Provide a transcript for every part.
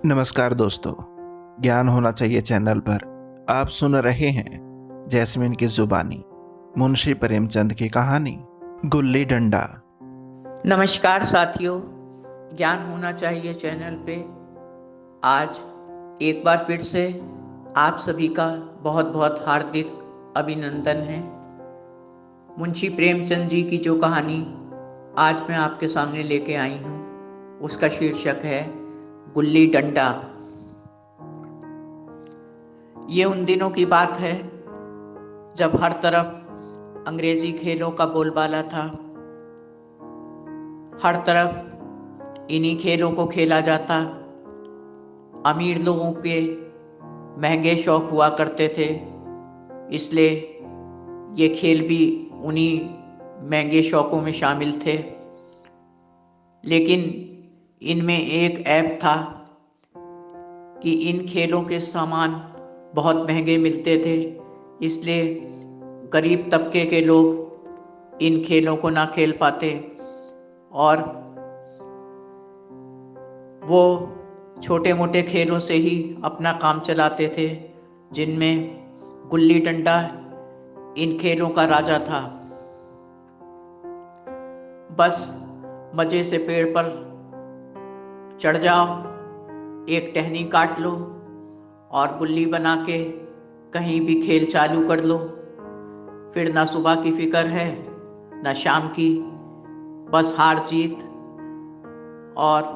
नमस्कार दोस्तों, ज्ञान होना चाहिए चैनल पर आप सुन रहे हैं जैस्मिन की जुबानी, मुंशी प्रेमचंद की कहानी गुल्ली डंडा। नमस्कार साथियों, ज्ञान होना चाहिए चैनल पे आज एक बार फिर से आप सभी का बहुत बहुत हार्दिक अभिनंदन है। मुंशी प्रेमचंद जी की जो कहानी आज मैं आपके सामने लेके आई हूँ उसका शीर्षक है गुल्ली डंडा। ये उन दिनों की बात है जब हर तरफ अंग्रेजी खेलों का बोलबाला था। हर तरफ इन्हीं खेलों को खेला जाता। अमीर लोगों के महंगे शौक हुआ करते थे, इसलिए ये खेल भी उन्हीं महंगे शौकों में शामिल थे। लेकिन इनमें एक ऐप था कि इन खेलों के सामान बहुत महंगे मिलते थे, इसलिए गरीब तबके के लोग इन खेलों को ना खेल पाते और वो छोटे मोटे खेलों से ही अपना काम चलाते थे, जिनमें गुल्ली डंडा इन खेलों का राजा था। बस मज़े से पेड़ पर चढ़ जाओ, एक टहनी काट लो और गुल्ली बना के कहीं भी खेल चालू कर लो। फिर ना सुबह की फिक्र है ना शाम की, बस हार जीत और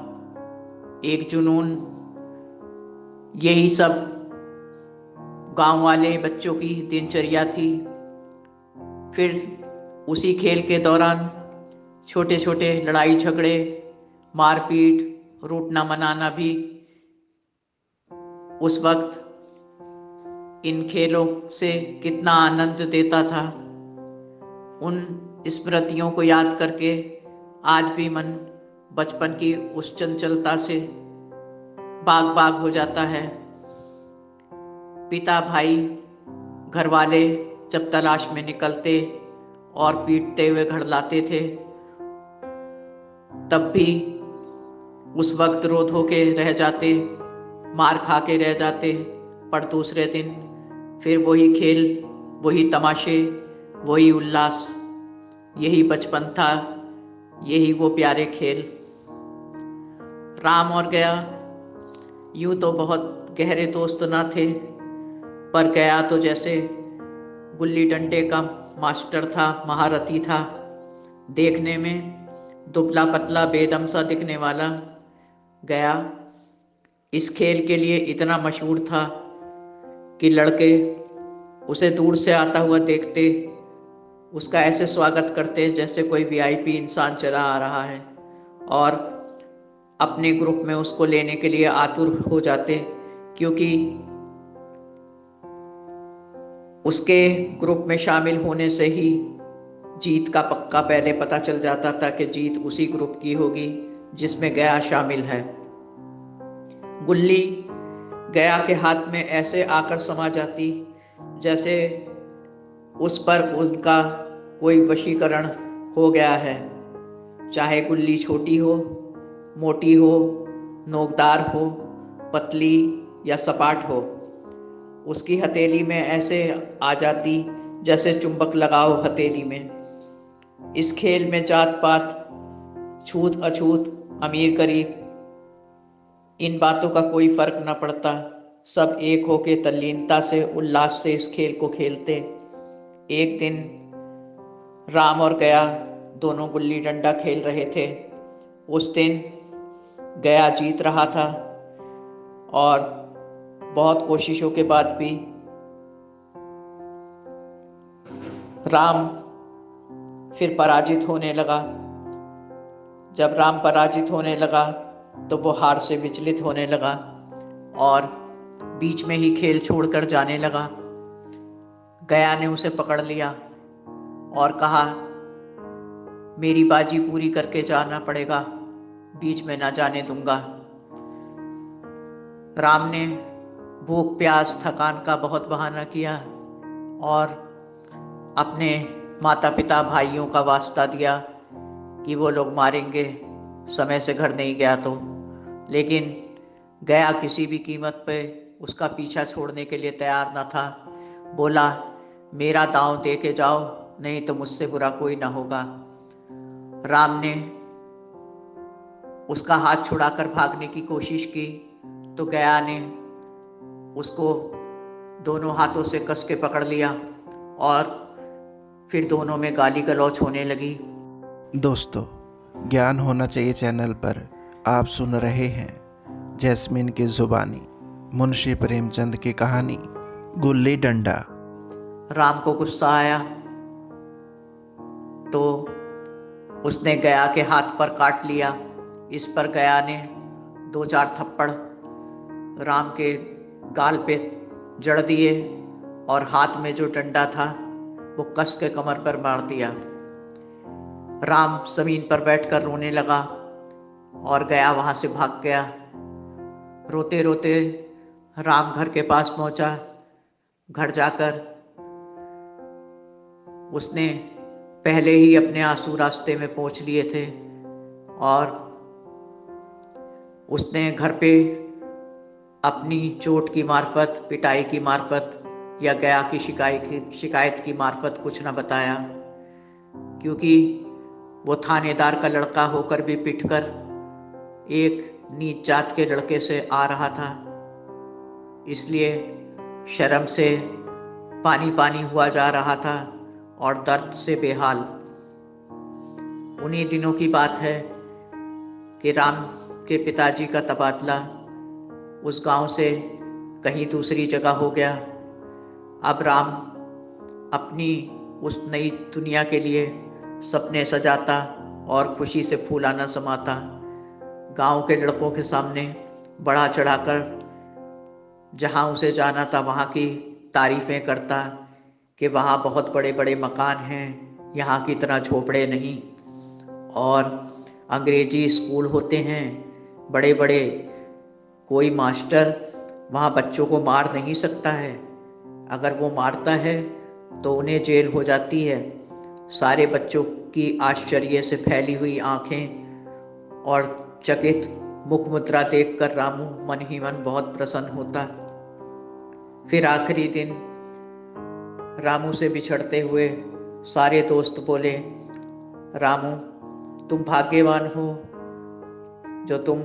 एक जुनून, यही सब गांव वाले बच्चों की दिनचर्या थी। फिर उसी खेल के दौरान छोटे छोटे लड़ाई झगड़े, मारपीट, रूठना मनाना भी उस वक्त इन खेलों से कितना आनंद देता था। उन स्मृतियों को याद करके आज भी मन बचपन की उस चंचलता से बाग बाग हो जाता है। पिता भाई घर वाले जब तलाश में निकलते और पीटते हुए घर लाते थे, तब भी उस वक्त रो धो के रह जाते, मार खा के रह जाते। पर दूसरे दिन फिर वही खेल, वही तमाशे, वही उल्लास, यही बचपन था, यही वो प्यारे खेल। राम और गया यूं तो बहुत गहरे दोस्त ना थे, पर गया तो जैसे गुल्ली डंडे का मास्टर था, महारथी था। देखने में दुबला पतला बेदम सा दिखने वाला गया इस खेल के लिए इतना मशहूर था कि लड़के उसे दूर से आता हुआ देखते, उसका ऐसे स्वागत करते जैसे कोई वीआईपी इंसान चला आ रहा है, और अपने ग्रुप में उसको लेने के लिए आतुर हो जाते, क्योंकि उसके ग्रुप में शामिल होने से ही जीत का पक्का पहले पता चल जाता था कि जीत उसी ग्रुप की होगी जिसमें गया शामिल है। गुल्ली गया के हाथ में ऐसे आकर समा जाती जैसे उस पर उनका कोई वशीकरण हो गया है। चाहे गुल्ली छोटी हो, मोटी हो, नोकदार हो, पतली या सपाट हो, उसकी हथेली में ऐसे आ जाती जैसे चुंबक लगाओ हथेली में। इस खेल में जात पात, छूत अछूत, अमीर गरीब, इन बातों का कोई फर्क न पड़ता। सब एक होके तल्लीनता से, उल्लास से इस खेल को खेलते। एक दिन राम और गया दोनों गुल्ली डंडा खेल रहे थे। उस दिन गया जीत रहा था और बहुत कोशिशों के बाद भी राम फिर पराजित होने लगा। जब राम पराजित होने लगा तो वो हार से विचलित होने लगा और बीच में ही खेल छोड़कर जाने लगा। गया ने उसे पकड़ लिया और कहा, मेरी बाजी पूरी करके जाना पड़ेगा, बीच में ना जाने दूंगा। राम ने भूख प्यास थकान का बहुत बहाना किया और अपने माता पिता भाइयों का वास्ता दिया कि वो लोग मारेंगे समय से घर नहीं गया तो। लेकिन गया किसी भी कीमत पे उसका पीछा छोड़ने के लिए तैयार न था। बोला, मेरा दांव दे के जाओ, नहीं तो मुझसे बुरा कोई ना होगा। राम ने उसका हाथ छुड़ाकर भागने की कोशिश की तो गया ने उसको दोनों हाथों से कस के पकड़ लिया और फिर दोनों में गाली गलौज होने लगी। दोस्तों, ज्ञान होना चाहिए चैनल पर आप सुन रहे हैं जैस्मिन की जुबानी, मुंशी प्रेमचंद की कहानी गुल्ली डंडा। राम को गुस्सा आया तो उसने गया के हाथ पर काट लिया। इस पर गया ने 2-4 थप्पड़ राम के गाल पे जड़ दिए और हाथ में जो डंडा था वो कस के कमर पर मार दिया। राम जमीन पर बैठकर रोने लगा और गया वहां से भाग गया। रोते रोते राम घर के पास पहुंचा। घर जाकर उसने पहले ही अपने आंसू रास्ते में पोंछ लिए थे और उसने घर पे अपनी चोट की मार्फत, पिटाई की मार्फत या गया की शिकायत की मार्फत कुछ न बताया, क्योंकि वो थानेदार का लड़का होकर भी पिटकर एक नीच जात के लड़के से आ रहा था। इसलिए शर्म से पानी पानी हुआ जा रहा था और दर्द से बेहाल। उन्हीं दिनों की बात है कि राम के पिताजी का तबादला उस गांव से कहीं दूसरी जगह हो गया। अब राम अपनी उस नई दुनिया के लिए सपने सजाता और खुशी से फूलाना समाता। गांव के लड़कों के सामने बढ़ा चढ़ाकर जहां उसे जाना था वहां की तारीफें करता कि वहाँ बहुत बड़े बड़े मकान हैं, यहाँ की तरह झोपड़े नहीं, और अंग्रेजी स्कूल होते हैं बड़े बड़े, कोई मास्टर वहाँ बच्चों को मार नहीं सकता है, अगर वो मारता है तो उन्हें जेल हो जाती है। सारे बच्चों की आश्चर्य से फैली हुई आंखें और चकित मुख मुद्रा देखकर रामू मन ही मन बहुत प्रसन्न होता। फिर आखिरी दिन रामू से बिछड़ते हुए सारे दोस्त बोले, रामू तुम भाग्यवान हो जो तुम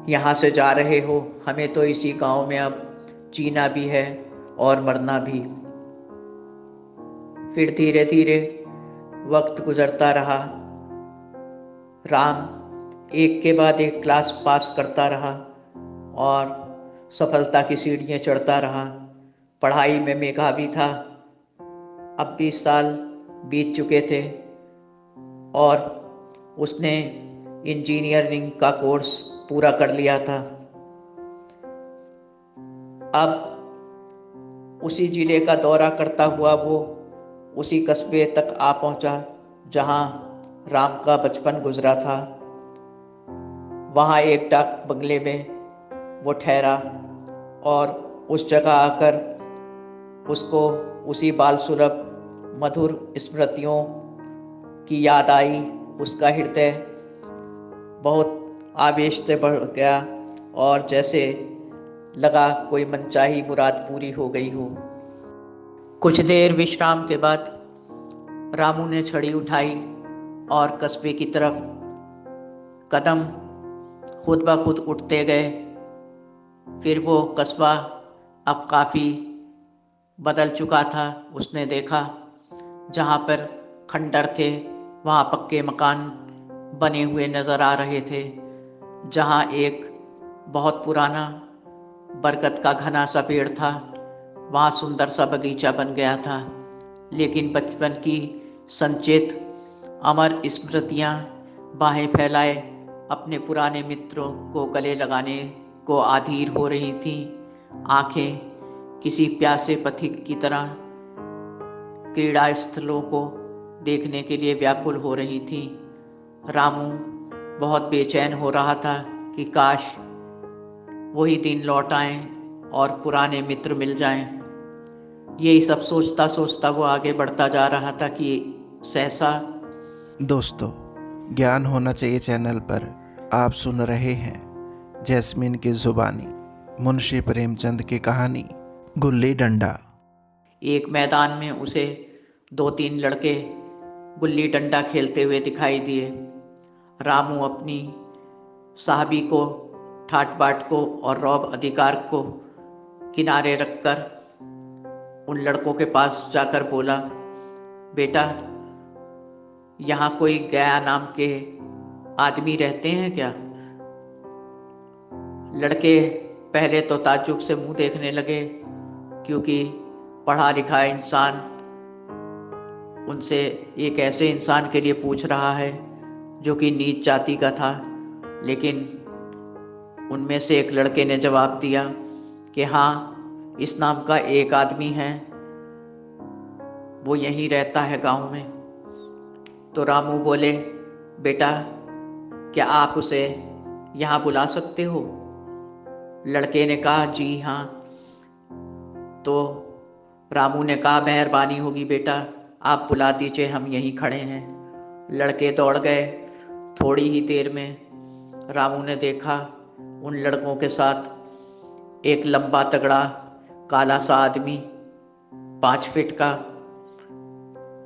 यहाँ से जा रहे हो, हमें तो इसी गांव में अब जीना भी है और मरना भी। फिर धीरे धीरे वक्त गुजरता रहा। राम एक के बाद एक क्लास पास करता रहा और सफलता की सीढ़ियाँ चढ़ता रहा। पढ़ाई में मेधावी था। अब 20 साल बीत चुके थे और उसने इंजीनियरिंग का कोर्स पूरा कर लिया था। अब उसी जिले का दौरा करता हुआ वो उसी कस्बे तक आ पहुंचा जहां राम का बचपन गुजरा था। वहां एक डाक बंगले में वो ठहरा और उस जगह आकर उसको उसी बाल सुलभ मधुर स्मृतियों की याद आई। उसका हृदय बहुत आवेश से बढ़ गया और जैसे लगा कोई मनचाही मुराद पूरी हो गई हो। कुछ देर विश्राम के बाद रामू ने छड़ी उठाई और कस्बे की तरफ कदम खुद ब खुद उठते गए। फिर वो कस्बा अब काफ़ी बदल चुका था। उसने देखा जहाँ पर खंडर थे वहाँ पक्के मकान बने हुए नज़र आ रहे थे। जहाँ एक बहुत पुराना बरगद का घना सा पेड़ था वहाँ सुंदर सा बगीचा बन गया था। लेकिन बचपन की संचित अमर स्मृतियाँ बाहें फैलाए अपने पुराने मित्रों को गले लगाने को आधीर हो रही थीं। आंखें किसी प्यासे पथिक की तरह क्रीड़ा स्थलों को देखने के लिए व्याकुल हो रही थीं। रामू बहुत बेचैन हो रहा था कि काश वही दिन लौट आएं और पुराने मित्र मिल जाएं। यही सब सोचता सोचता वो आगे बढ़ता जा रहा था कि सहसा। दोस्तों, ज्ञान होना चाहिए चैनल पर आप सुन रहे हैं जैस्मिन की जुबानी। मुंशी प्रेमचंद की कहानी गुल्ली डंडा। एक मैदान में उसे 2-3 लड़के गुल्ली डंडा खेलते हुए दिखाई दिए। रामू अपनी साहबी को, ठाट बाट को और रौब अधिकार को किनारे रखकर उन लड़कों के पास जाकर बोला, बेटा, यहाँ कोई गया नाम के आदमी रहते हैं क्या? लड़के पहले तो ताज्जुब से मुंह देखने लगे, क्योंकि पढ़ा लिखा इंसान उनसे एक ऐसे इंसान के लिए पूछ रहा है जो कि नीच जाति का था। लेकिन उनमें से एक लड़के ने जवाब दिया कि हाँ, इस नाम का एक आदमी है, वो यहीं रहता है गांव में। तो रामू बोले, बेटा, क्या आप उसे यहाँ बुला सकते हो? लड़के ने कहा, जी हाँ। तो रामू ने कहा, मेहरबानी होगी बेटा, आप बुला दीजिए, हम यहीं खड़े हैं। लड़के दौड़ गए। थोड़ी ही देर में रामू ने देखा उन लड़कों के साथ एक लंबा तगड़ा काला सा आदमी 5 फीट का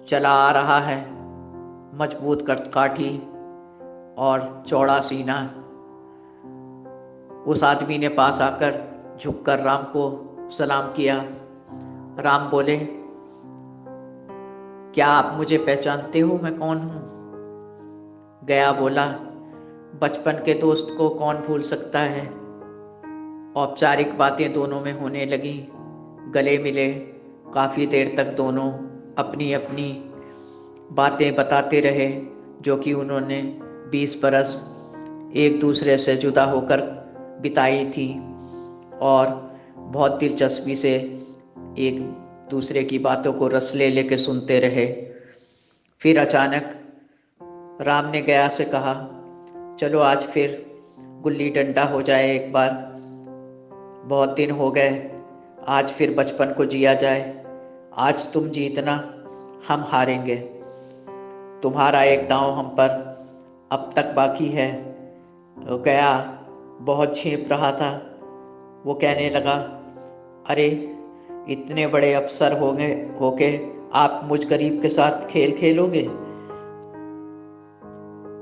चला आ रहा है, मजबूत काठी और चौड़ा सीना। उस आदमी ने पास आकर झुककर राम को सलाम किया। राम बोले, क्या आप मुझे पहचानते हो? मैं कौन हूँ? गया बोला, बचपन के दोस्त को कौन भूल सकता है। औपचारिक बातें दोनों में होने लगी। गले मिले। काफ़ी देर तक दोनों अपनी अपनी बातें बताते रहे, जो कि उन्होंने 20 बरस एक दूसरे से जुदा होकर बिताई थी, और बहुत दिलचस्पी से एक दूसरे की बातों को रस ले लेके सुनते रहे। फिर अचानक राम ने गया से कहा, चलो आज फिर गुल्ली डंडा हो जाए एक बार, बहुत दिन हो गए, आज फिर बचपन को जिया जाए। आज तुम जीतना, हम हारेंगे। तुम्हारा एक दांव हम पर अब तक बाकी है। गया बहुत छींप रहा था। वो कहने लगा, अरे, इतने बड़े अफसर होके आप मुझ गरीब के साथ खेल खेलोगे?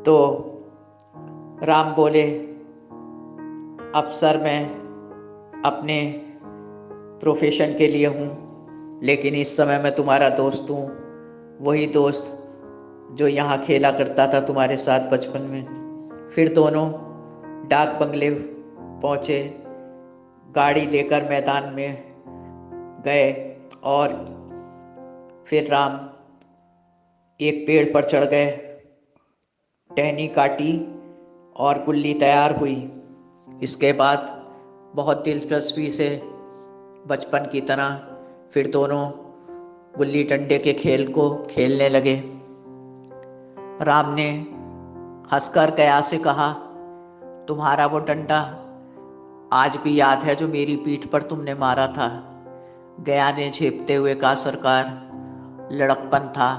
तो राम बोले, अफसर मैं अपने प्रोफेशन के लिए हूँ, लेकिन इस समय मैं तुम्हारा दोस्त हूँ, वही दोस्त जो यहाँ खेला करता था तुम्हारे साथ बचपन में। फिर दोनों डाक बंगले पहुँचे, गाड़ी लेकर मैदान में गए, और फिर राम एक पेड़ पर चढ़ गए, टहनी काटी और गुल्ली तैयार हुई। इसके बाद बहुत दिलचस्पी से बचपन की तरह फिर दोनों गुल्ली डंडे के खेल को खेलने लगे। राम ने हंसकर गया से कहा, तुम्हारा वो डंडा आज भी याद है जो मेरी पीठ पर तुमने मारा था? गया ने झेपते हुए कहा, सरकार, लड़कपन था,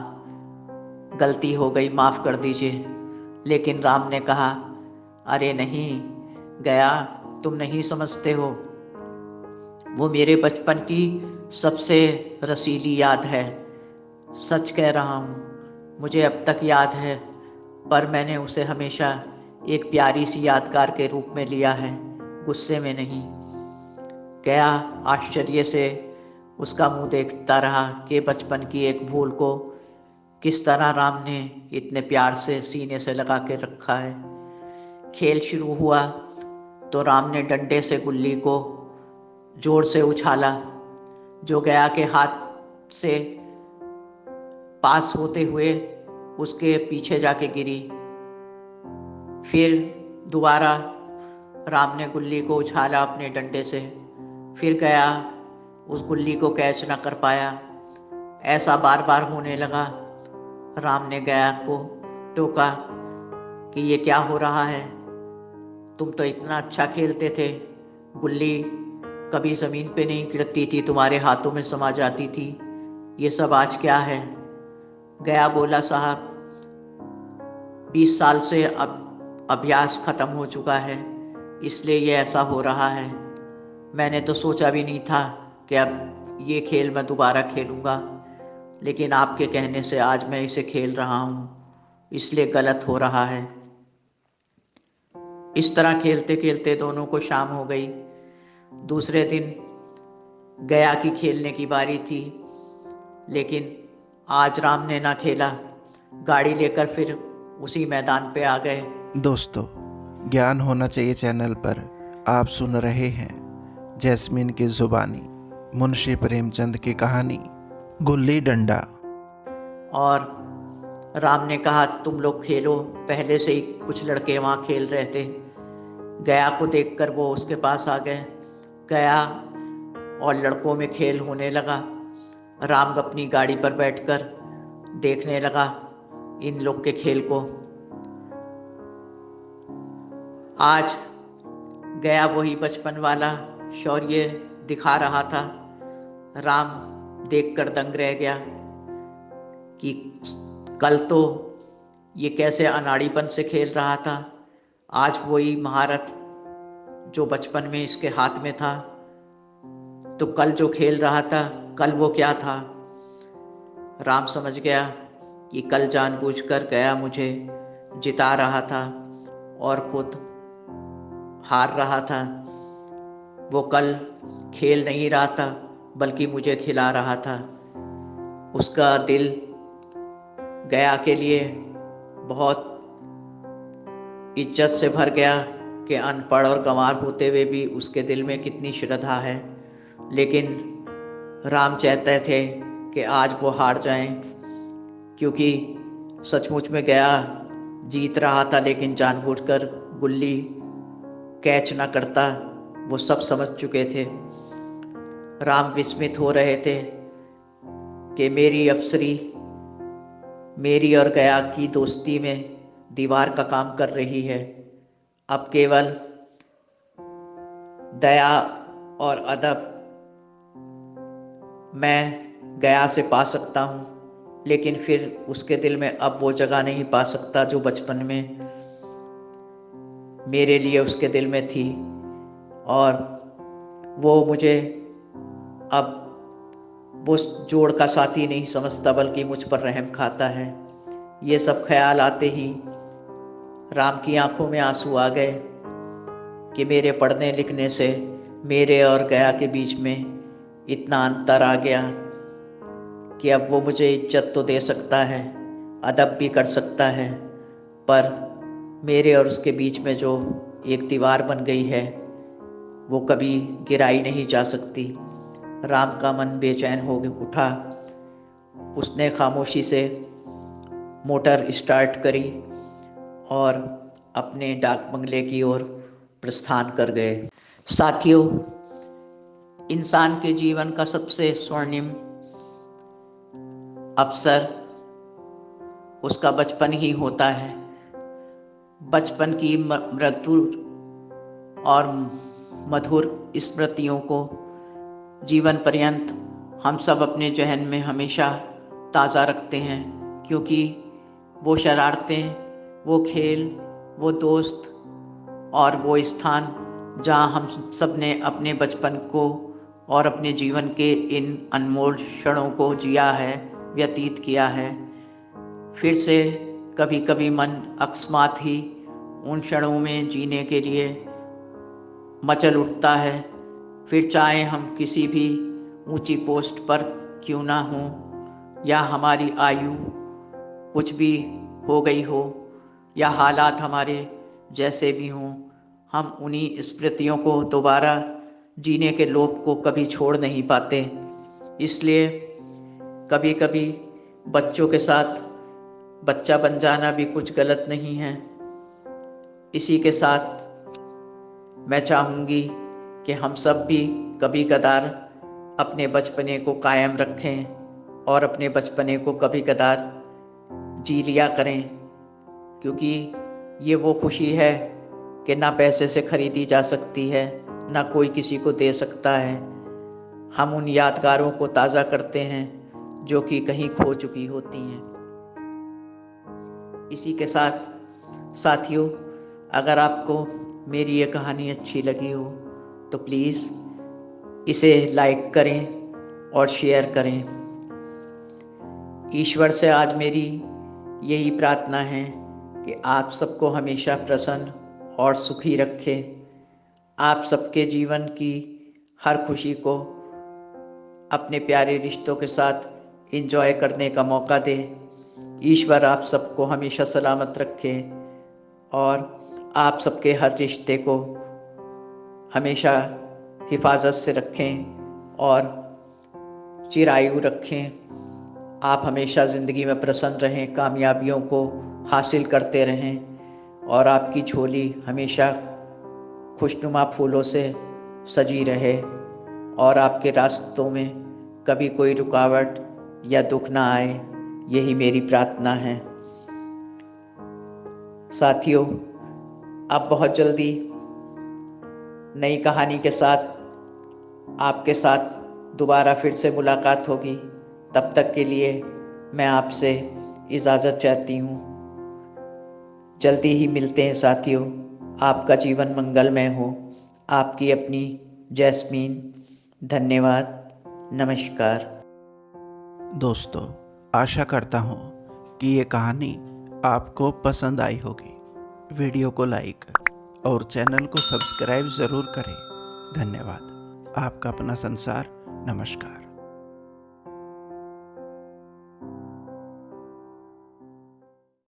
गलती हो गई, माफ़ कर दीजिए। लेकिन राम ने कहा, अरे नहीं गया, तुम नहीं समझते हो, वो मेरे बचपन की सबसे रसीली याद है। सच कह रहा हूँ, मुझे अब तक याद है, पर मैंने उसे हमेशा एक प्यारी सी यादगार के रूप में लिया है, गुस्से में नहीं। गया आश्चर्य से उसका मुंह देखता रहा कि बचपन की एक भूल को किस तरह राम ने इतने प्यार से सीने से लगा के रखा है। खेल शुरू हुआ तो राम ने डंडे से गुल्ली को जोर से उछाला, जो गया के हाथ से पास होते हुए उसके पीछे जाके गिरी। फिर दोबारा राम ने गुल्ली को उछाला अपने डंडे से, फिर गया उस गुल्ली को कैच न कर पाया। ऐसा बार बार होने लगा। राम ने गया को टोका कि ये क्या हो रहा है, तुम तो इतना अच्छा खेलते थे, गुल्ली कभी ज़मीन पे नहीं गिरती थी, तुम्हारे हाथों में समा जाती थी, ये सब आज क्या है? गया बोला, साहब 20 साल से अब अभ्यास ख़त्म हो चुका है, इसलिए ये ऐसा हो रहा है। मैंने तो सोचा भी नहीं था कि अब ये खेल मैं दोबारा खेलूँगा, लेकिन आपके कहने से आज मैं इसे खेल रहा हूँ, इसलिए गलत हो रहा है। इस तरह खेलते खेलते दोनों को शाम हो गई। दूसरे दिन गया की खेलने की बारी थी, लेकिन आज राम ने ना खेला। गाड़ी लेकर फिर उसी मैदान पे आ गए। दोस्तों, ज्ञान होना चाहिए चैनल पर आप सुन रहे हैं जैस्मिन की जुबानी मुंशी प्रेमचंद की कहानी गुल्ली डंडा। और राम ने कहा तुम लोग खेलो। पहले से ही कुछ लड़के वहाँ खेल रहे थे। गया को देखकर वो उसके पास आ गए। गया और लड़कों में खेल होने लगा। राम अपनी गाड़ी पर बैठकर देखने लगा इन लोग के खेल को। आज गया वही बचपन वाला शौर्य दिखा रहा था। राम देखकर दंग रह गया कि कल तो ये कैसे अनाड़ीपन से खेल रहा था, आज वही महारत जो बचपन में इसके हाथ में था। तो कल जो खेल रहा था, कल वो क्या था? राम समझ गया कि कल जानबूझकर गया मुझे जिता रहा था और खुद हार रहा था। वो कल खेल नहीं रहा था, बल्कि मुझे खिला रहा था। उसका दिल गया के लिए बहुत इज्जत से भर गया कि अनपढ़ और गंवार होते हुए भी उसके दिल में कितनी श्रद्धा है। लेकिन राम चाहते थे कि आज वो हार जाएं, क्योंकि सचमुच में गया जीत रहा था, लेकिन जानबूझकर गुल्ली कैच ना करता। वो सब समझ चुके थे। राम विस्मित हो रहे थे कि मेरी अफसरी मेरी और गया की दोस्ती में दीवार का काम कर रही है। अब केवल दया और अदब मैं गया से पा सकता हूँ, लेकिन फिर उसके दिल में अब वो जगह नहीं पा सकता जो बचपन में मेरे लिए उसके दिल में थी। और वो मुझे अब वो जोड़ का साथी नहीं समझता, बल्कि मुझ पर रहम खाता है। ये सब ख्याल आते ही राम की आंखों में आंसू आ गए कि मेरे पढ़ने लिखने से मेरे और गया के बीच में इतना अंतर आ गया कि अब वो मुझे इज्जत तो दे सकता है, अदब भी कर सकता है, पर मेरे और उसके बीच में जो एक दीवार बन गई है वो कभी गिराई नहीं जा सकती। राम का मन बेचैन हो उठा। उसने खामोशी से मोटर स्टार्ट करी और अपने डाक बंगले की ओर प्रस्थान कर गए। साथियों, इंसान के जीवन का सबसे स्वर्णिम अवसर उसका बचपन ही होता है। बचपन की मधुर और मधुर स्मृतियों को जीवन पर्यंत हम सब अपने जहन में हमेशा ताज़ा रखते हैं, क्योंकि वो शरारतें, वो खेल, वो दोस्त और वो स्थान जहाँ हम सब ने अपने बचपन को और अपने जीवन के इन अनमोल क्षणों को जिया है, व्यतीत किया है। फिर से कभी कभी मन अकस्मात ही उन क्षणों में जीने के लिए मचल उठता है। फिर चाहे हम किसी भी ऊंची पोस्ट पर क्यों ना हों, या हमारी आयु कुछ भी हो गई हो, या हालात हमारे जैसे भी हों, हम उन्हीं स्मृतियों को दोबारा जीने के लोभ को कभी छोड़ नहीं पाते। इसलिए कभी कभी बच्चों के साथ बच्चा बन जाना भी कुछ गलत नहीं है। इसी के साथ मैं चाहूँगी कि हम सब भी कभी कदार अपने बचपने को कायम रखें और अपने बचपने को कभी कदार जी लिया करें, क्योंकि ये वो खुशी है कि ना पैसे से खरीदी जा सकती है, ना कोई किसी को दे सकता है। हम उन यादगारों को ताज़ा करते हैं जो कि कहीं खो चुकी होती हैं। इसी के साथ साथियों, अगर आपको मेरी ये कहानी अच्छी लगी हो तो प्लीज़ इसे लाइक करें और शेयर करें। ईश्वर से आज मेरी यही प्रार्थना है कि आप सबको हमेशा प्रसन्न और सुखी रखे, आप सबके जीवन की हर खुशी को अपने प्यारे रिश्तों के साथ एंजॉय करने का मौका दे। ईश्वर आप सबको हमेशा सलामत रखे और आप सबके हर रिश्ते को हमेशा हिफाजत से रखें और चिरायु रखें। आप हमेशा ज़िंदगी में प्रसन्न रहें, कामयाबियों को हासिल करते रहें और आपकी झोली हमेशा खुशनुमा फूलों से सजी रहे और आपके रास्तों में कभी कोई रुकावट या दुख ना आए, यही मेरी प्रार्थना है। साथियों, अब बहुत जल्दी नई कहानी के साथ आपके साथ दोबारा फिर से मुलाकात होगी। तब तक के लिए मैं आपसे इजाज़त चाहती हूँ। जल्दी ही मिलते हैं साथियों। आपका जीवन मंगलमय हो। आपकी अपनी जैस्मीन। धन्यवाद। नमस्कार। दोस्तों, आशा करता हूँ कि ये कहानी आपको पसंद आई होगी। वीडियो को लाइक और चैनल को सब्सक्राइब ज़रूर करें। धन्यवाद। आपका अपना संसार। नमस्कार।